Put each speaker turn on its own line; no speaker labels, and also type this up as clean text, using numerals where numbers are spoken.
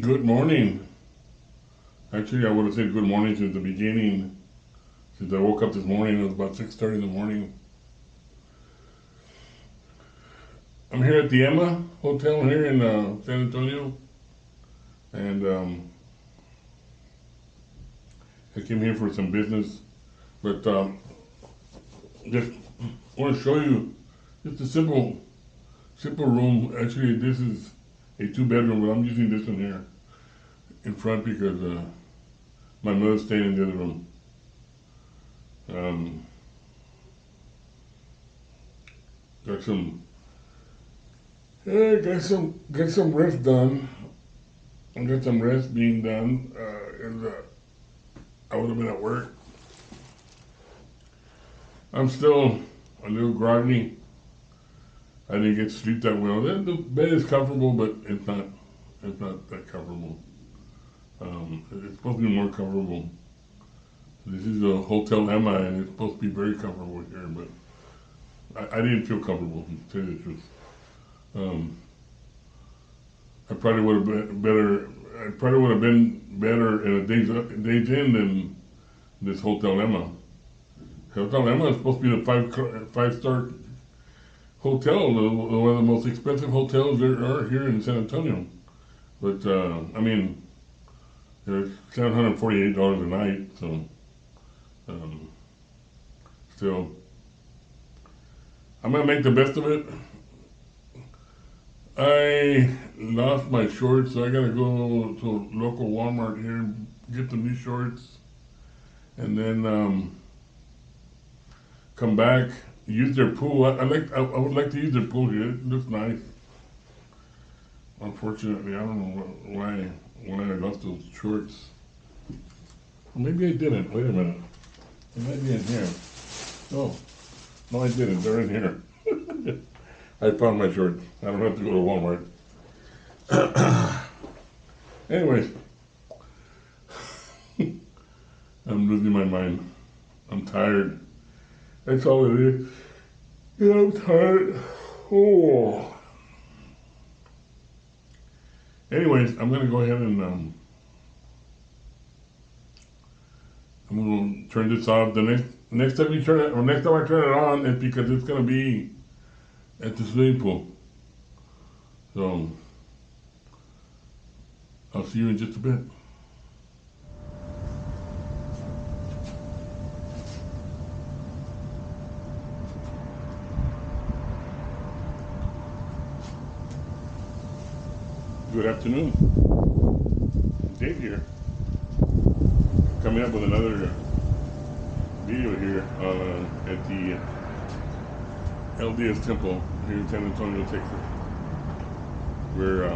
Good morning. Actually, I would have said good morning since the beginning. Since I woke up this morning, it was about 6:30 in the morning. I'm here at the Emma Hotel here in San Antonio, and I came here for some business, but just want to show you just a simple room. Actually, this is a 2-bedroom, but I'm using this one here in front because my mother's staying in the other room. Got some rest done. I got some rest being done. I would have been at work. I'm still a little groggy. I didn't get to sleep that well. The bed is comfortable, but it's not that comfortable. It's supposed to be more comfortable. This is a Hotel Emma, and it's supposed to be very comfortable here, but I didn't feel comfortable, to tell you the truth. I probably would have been better. I probably would have been better in a day's in than this Hotel Emma. Hotel Emma is supposed to be the five-star hotel, one of the most expensive hotels there are here in San Antonio. But I mean, it's $748 a night, so still, I'm gonna make the best of it. I lost my shorts, so I gotta go to a local Walmart here and get some new shorts, and then come back, use their pool. I would like to use their pool here. It looks nice. Unfortunately, I don't know why I lost those shorts. Well, maybe I didn't. Wait a minute. It might be in here. No, I didn't. They're in here. I found my shorts. I don't have to go to Walmart. Anyways, I'm losing my mind. I'm tired. That's all it is. Yeah, I'm tired. Oh. Anyways, I'm gonna go ahead and I'm gonna turn this off. The next time you turn it, or next time I turn it on, it's because it's gonna be at the swimming pool. So I'll see you in just a bit. Good afternoon. Dave here. Coming up with another video here at the LDS Temple here in San Antonio, Texas. We're